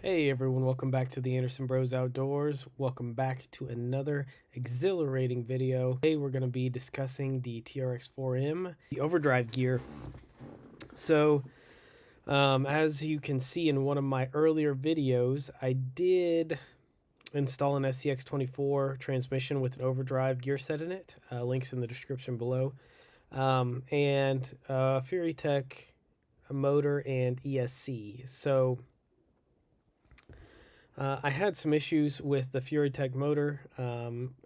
Hey everyone, welcome back to the Anderson Bros Outdoors. Welcome back to another exhilarating video. Today we're going to be discussing the TRX4M, the Overdrive gear. So, as you can see in one of my earlier videos, I did install an SCX24 transmission with an Overdrive gear set in it. Links in the description below. And Fury Tech motor and ESC. So, I had some issues with the Fury Tech motor.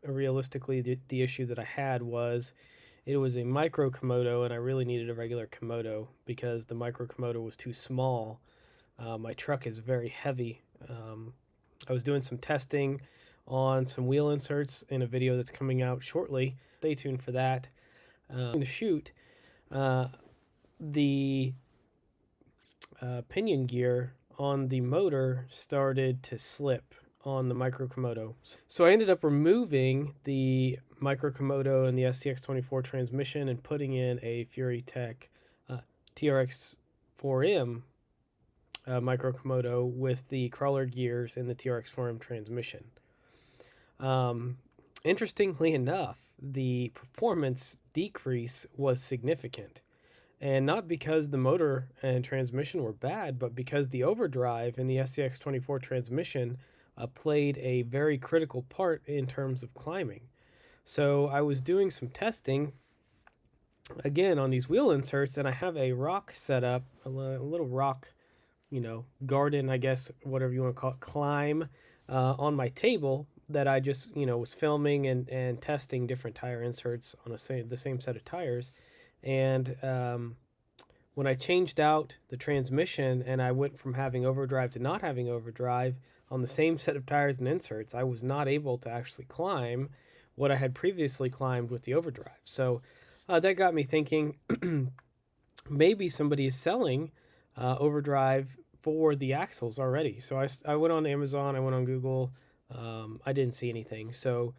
Realistically, the issue that I had was it was a micro Komodo, and I really needed a regular Komodo because the micro Komodo was too small. My truck is very heavy. I was doing some testing on some wheel inserts in a video that's coming out shortly. Stay tuned for that. To shoot, the pinion gear on the motor started to slip on the Micro Komodo. So I ended up removing the Micro Komodo and the STX24 transmission and putting in a Fury Tech TRX4M Micro Komodo with the crawler gears and the TRX4M transmission. Interestingly enough, the performance decrease was significant. And not because the motor and transmission were bad, but because the overdrive in the SCX24 transmission played a very critical part in terms of climbing. So I was doing some testing again on these wheel inserts, and I have a rock set up, a little rock, garden, I guess, whatever you want to call it, climb on my table that I just, was filming and testing different tire inserts on the same set of tires. And when I changed out the transmission and I went from having overdrive to not having overdrive on the same set of tires and inserts, I was not able to actually climb what I had previously climbed with the overdrive. So that got me thinking maybe somebody is selling overdrive for the axles already. So I went on Amazon, I went on Google. I didn't see anything. So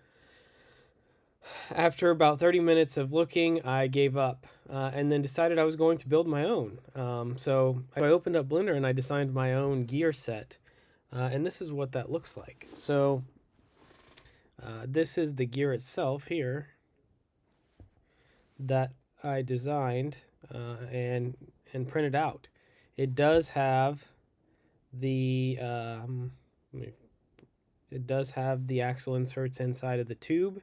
after about 30 minutes of looking, I gave up and then decided I was going to build my own. So I opened up Blender and I designed my own gear set. And this is what that looks like. So this is the gear itself here that I designed and printed out. It does have the axle inserts inside of the tube.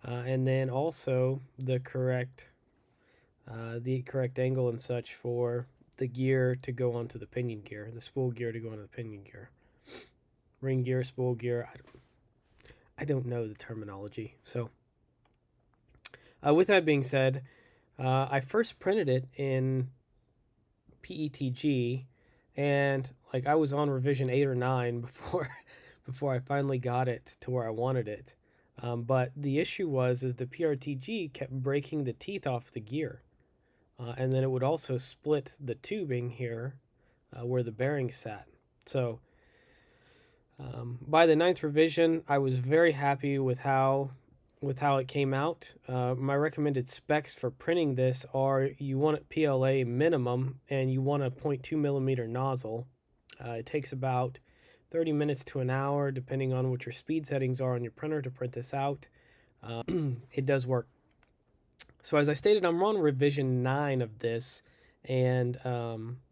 And then also the correct angle and such for the gear to go onto the pinion gear, the spool gear to go onto the pinion gear. Ring gear, spool gear, I don't know the terminology. So with that being said, I first printed it in PETG, and like I was on revision 8 or 9 before I finally got it to where I wanted it. But the issue was the PRTG kept breaking the teeth off the gear. And then it would also split the tubing here where the bearing sat. So by the 9th revision, I was very happy with how it came out. My recommended specs for printing this are you want it PLA minimum and you want a 0.2 millimeter nozzle. It takes about 30 minutes to an hour, depending on what your speed settings are on your printer to print this out. It does work. So as I stated, I'm on revision 9 of this, and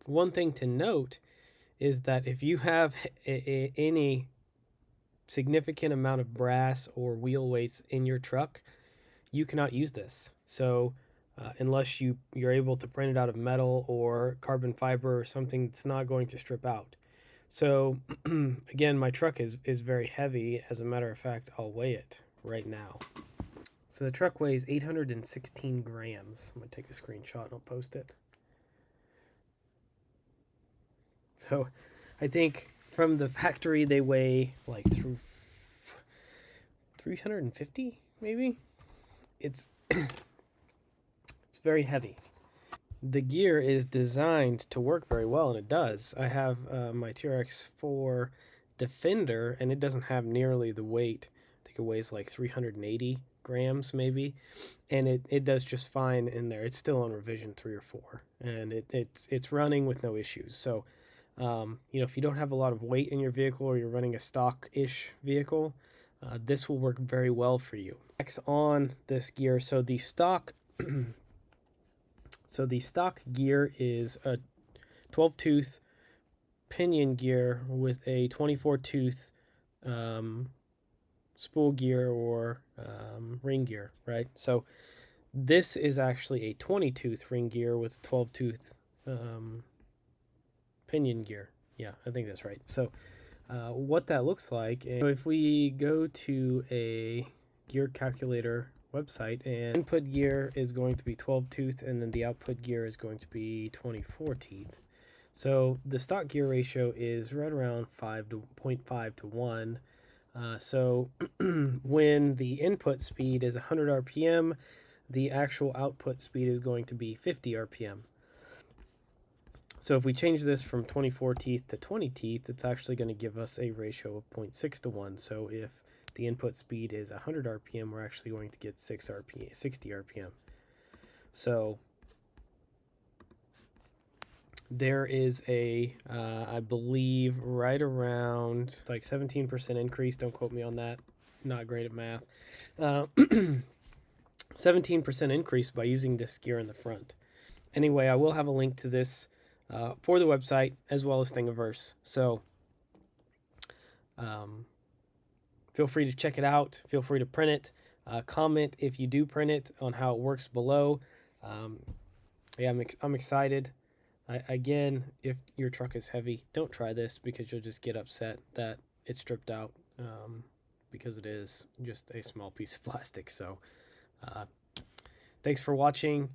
one thing to note is that if you have any significant amount of brass or wheel weights in your truck, you cannot use this. So unless you're able to print it out of metal or carbon fiber or something that's not going to strip out. So again, my truck is very heavy. As a matter of fact, I'll weigh it right now. So the truck weighs 816 grams. I'm going to take a screenshot and I'll post it. So I think from the factory they weigh like through 350 maybe. It's it's very heavy. The gear is designed to work very well, and it does. I have my TRX4 Defender, and it doesn't have nearly the weight. I think it weighs like 380 grams maybe, and it does just fine in there. It's still on revision 3 or 4, and it's running with no issues. So You know, if you don't have a lot of weight in your vehicle or you're running a stock-ish vehicle, this will work very well for you. Next on this gear, so the stock gear is a 12-tooth pinion gear with a 24-tooth spool gear or ring gear, right? So this is actually a 20-tooth ring gear with a 12-tooth pinion gear. Yeah, I think that's right. So what that looks like, so if we go to a gear calculator website, and input gear is going to be 12-tooth and then the output gear is going to be 24 teeth. So the stock gear ratio is right around 0.5 to 1. So when the input speed is 100 RPM, the actual output speed is going to be 50 RPM. So if we change this from 24 teeth to 20 teeth, it's actually going to give us a ratio of 0.6 to 1. So if the input speed is 100 RPM, we're actually going to get 60 RPM. So there is a, I believe, right around like 17% increase. Don't quote me on that. Not great at math. 17% increase by using this gear in the front. Anyway, I will have a link to this for the website as well as Thingiverse. So feel free to check it out. Feel free to print it. Comment if you do print it on how it works below. Yeah, I'm excited. Again, if your truck is heavy, don't try this because you'll just get upset that it's stripped out because it is just a small piece of plastic. So thanks for watching.